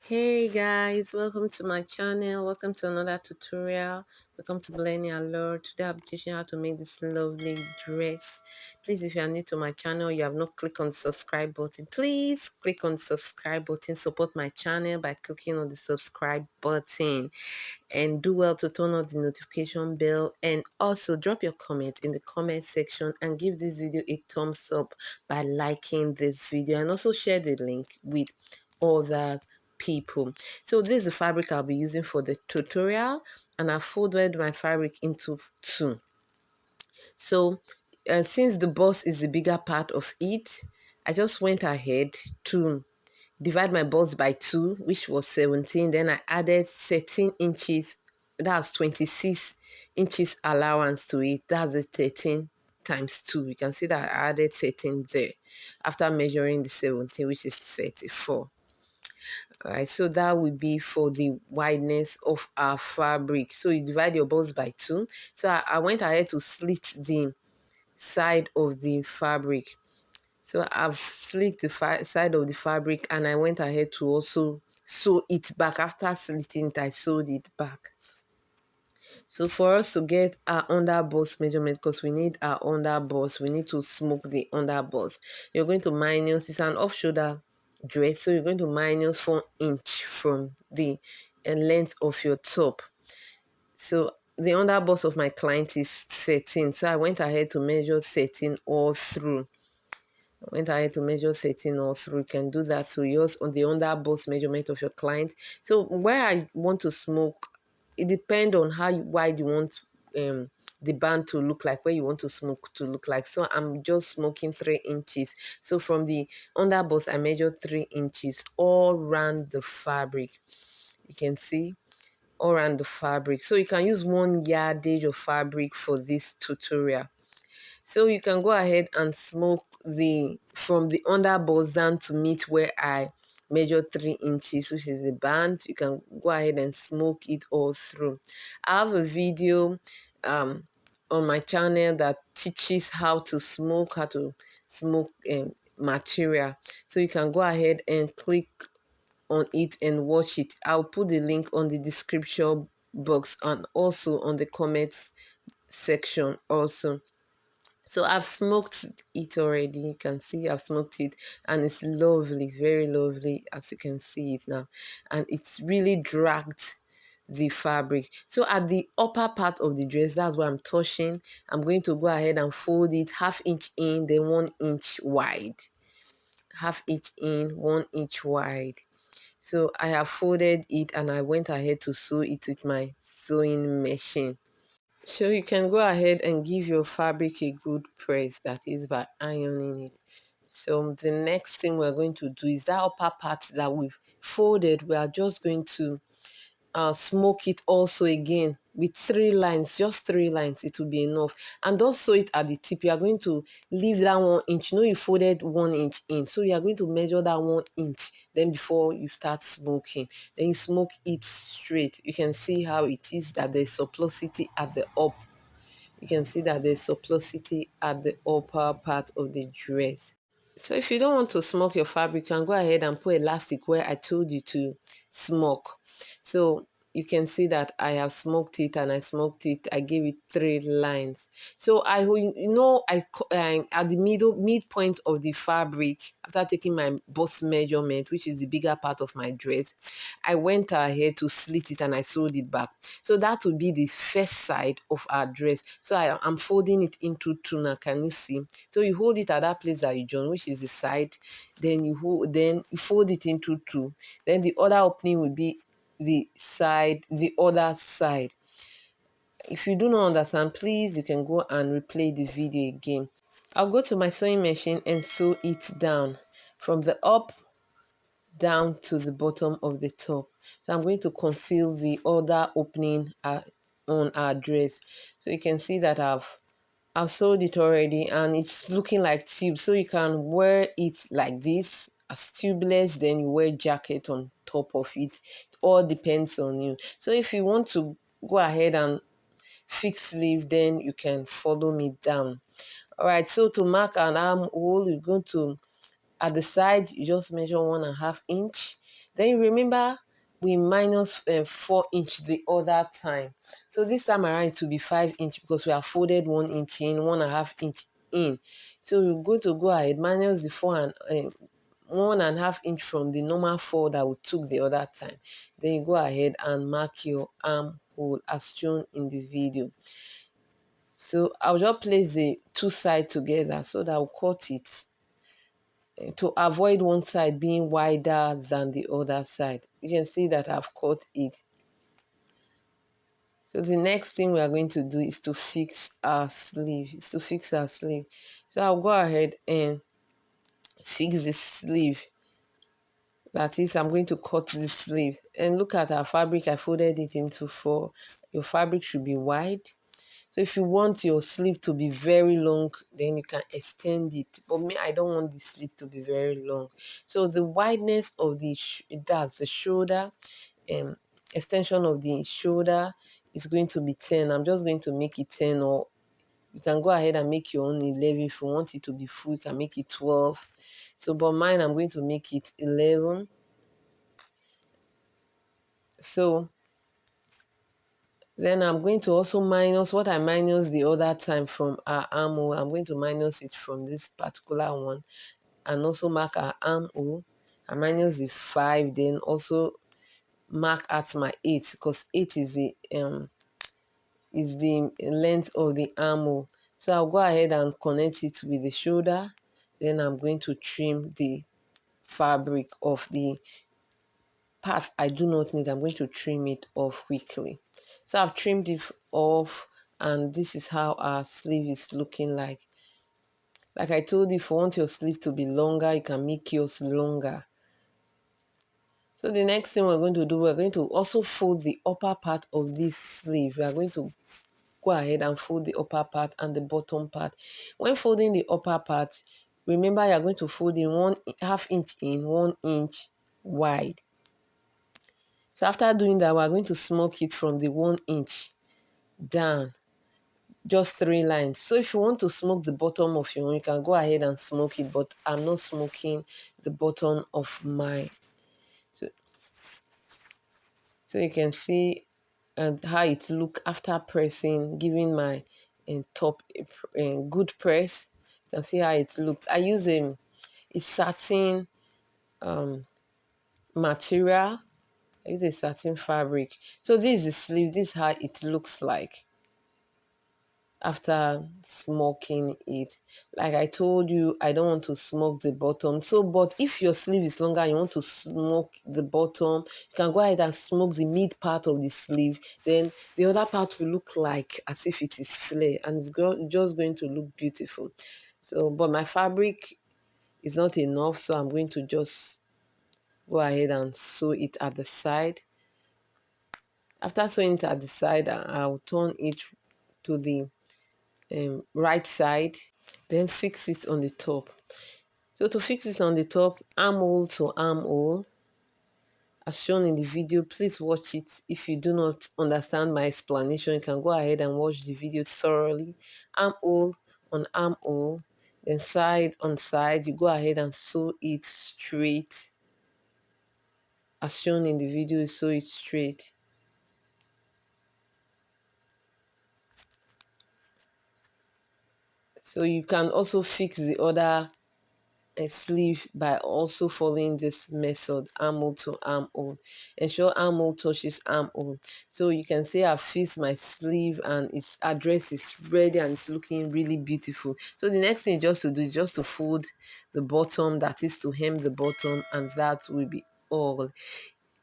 Hey guys, welcome to my channel. Welcome to another tutorial. Welcome to Blenny Allure. Today I'll be teaching you how to make this lovely dress. Please, if you are new to my channel, you have not clicked on the subscribe button, please click on the subscribe button. Support my channel by clicking on the subscribe button, and do well to turn on the notification bell, and also drop your comment in the comment section and give this video a thumbs up by liking this video, and also share the link with others people. So this is the fabric I'll be using for the tutorial, and I folded my fabric into two. So since the bust is the bigger part of it, I just went ahead to divide my bust by 2, which was 17. Then I added 13 inches. That's 26 inches allowance to it. That's the 13 times 2. You can see that I added 13 there after measuring the 17, which is 34. All right, so that would be for the wideness of our fabric. So you divide your bust by 2. So I went ahead to slit the side of the fabric. So I've slit the side of the fabric, and I went ahead to also sew it back. After slitting it, I sewed it back. So for us to get our under bust measurement, because we need our under bust, we need to smoke the under bust. You're going to minus, it's an off shoulder dress, so you're going to minus 4 inch from the length of your top. So the under bust of my client is 13, so I went ahead to measure 13 all through. Went ahead to measure 13 all through. You can do that to yours on the under bust measurement of your client. So where I want to smoke, it depends on how wide you want the band to look like, where you want to smoke to look like. So I'm just smoking 3 inches. So from the under bust, I measured 3 inches all around the fabric. You can see all around the fabric. So you can use 1 yardage of fabric for this tutorial. So you can go ahead and smoke from the under bust down to meet where I measured 3 inches, which is the band. You can go ahead and smoke it all through. I have a video on my channel that teaches how to smoke material. So you can go ahead and click on it and watch it. I'll put the link on the description box and also on the comments section also. So I've smoked it already. You can see I've smoked it, and it's lovely, very lovely, as you can see it now. And it's really dragged the fabric. So at the upper part of the dress, that's what I'm touching. I'm going to go ahead and fold it 1/2 inch in, then 1 inch wide. 1/2 inch in, 1 inch wide. So I have folded it, and I went ahead to sew it with my sewing machine. So you can go ahead and give your fabric a good press, that is by ironing it. So the next thing we're going to do is that upper part that we've folded, we are just going to smoke it also again with 3 lines, just 3 lines, it will be enough. And don't sew it at the tip. You are going to leave that 1 inch. You know, you folded 1 inch in, so you are going to measure that 1 inch then before you start smoking. Then you smoke it straight. You can see how it is that there's surplusity at the up. You can see that there's surplusity at the upper part of the dress. So if you don't want to smoke your fabric, you can go ahead and put elastic where I told you to smoke. So you can see that I have smoked it, and I smoked it. I gave it 3 lines. So I at the midpoint of the fabric, after taking my bust measurement, which is the bigger part of my dress, I went ahead to slit it and I sewed it back. So that would be the first side of our dress. So I'm folding it into 2 now. Can you see? So you hold it at that place that you join, which is the side. Then you fold it into 2. Then the other opening will be the other side. If you do not understand, please, you can go and replay the video again. I'll go to my sewing machine and sew it down from the up down to the bottom of the top. So I'm going to conceal the other opening on our dress. So you can see that I've sewed it already, and it's looking like tube. So you can wear it like this as tubeless, then you wear jacket on top of it. It all depends on you. So if you want to go ahead and fix sleeve, then you can follow me down. All right, so to mark an armhole, you're going to, at the side, you just measure 1.5 inch. Then you remember we minus 4 inch the other time. So this time around it will be 5 inch because we have folded 1 inch in, 1.5 inch in. So we're going to go ahead minus the 1.5 inch from the normal 4 that we took the other time. Then you go ahead and mark your armhole as shown in the video. So I'll just place the two sides together so that I'll cut it to avoid one side being wider than the other side. You can see that I've cut it. So the next thing we are going to do is to fix our sleeve. So I'll go ahead and fix the sleeve. That is, I'm going to cut the sleeve. And look at our fabric. I folded it into 4. Your fabric should be wide. So if you want your sleeve to be very long, then you can extend it. But me, I don't want the sleeve to be very long. So the wideness of the shoulder, extension of the shoulder is going to be 10. I'm just going to make it 10, or you can go ahead and make your own 11. If you want it to be full, you can make it 12. So, but mine, I'm going to make it 11. So then I'm going to also minus what I minus the other time from our armhole. I'm going to minus it from this particular one and also mark our armhole. I minus the 5, then also mark at my 8 because 8 is the length of the armhole. So I'll go ahead and connect it with the shoulder. Then I'm going to trim the fabric of the part I do not need. I'm going to trim it off quickly. So I've trimmed it off, and this is how our sleeve is looking like. Like I told you, if you want your sleeve to be longer, you can make yours longer. So the next thing we're going to do, we're going to also fold the upper part of this sleeve. We are going to go ahead and fold the upper part and the bottom part. When folding the upper part, remember you're going to fold in 1/2 inch in, 1 inch wide. So after doing that, we're going to smock it from the 1 inch down, just 3 lines. So if you want to smoke the bottom of your own, you can go ahead and smoke it, but I'm not smoking the bottom of mine. So you can see how it look after pressing, giving my top good press. You can see how it looked. I use a satin material. I use a satin fabric. So this is the sleeve. This is how it looks like after smoking it. Like I told you, I don't want to smoke the bottom. So, but if your sleeve is longer and you want to smoke the bottom, you can go ahead and smoke the mid part of the sleeve. Then the other part will look like as if it is flare, and it's just going to look beautiful. So, but my fabric is not enough, so I'm going to just go ahead and sew it at the side. After sewing it at the side, I'll turn it to the right side, then fix it on the top. So to fix it on the top, armhole to armhole, as shown in the video. Please watch it. If you do not understand my explanation, you can go ahead and watch the video thoroughly. Armhole on armhole, then side on side, you go ahead and sew it straight. As shown in the video, you sew it straight. So you can also fix the other sleeve by also following this method, armhole to armhole. Ensure armhole touches armhole. So you can see I've fixed my sleeve and its address is ready and it's looking really beautiful. So the next thing just to do is just to fold the bottom, that is to hem the bottom, and that will be all.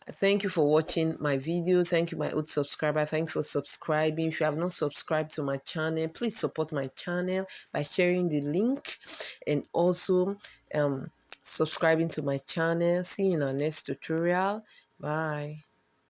Thank you for watching my video. Thank you, my old subscriber. Thank you for subscribing. If you have not subscribed to my channel, please support my channel by sharing the link and also subscribing to my channel. See you in our next tutorial. Bye.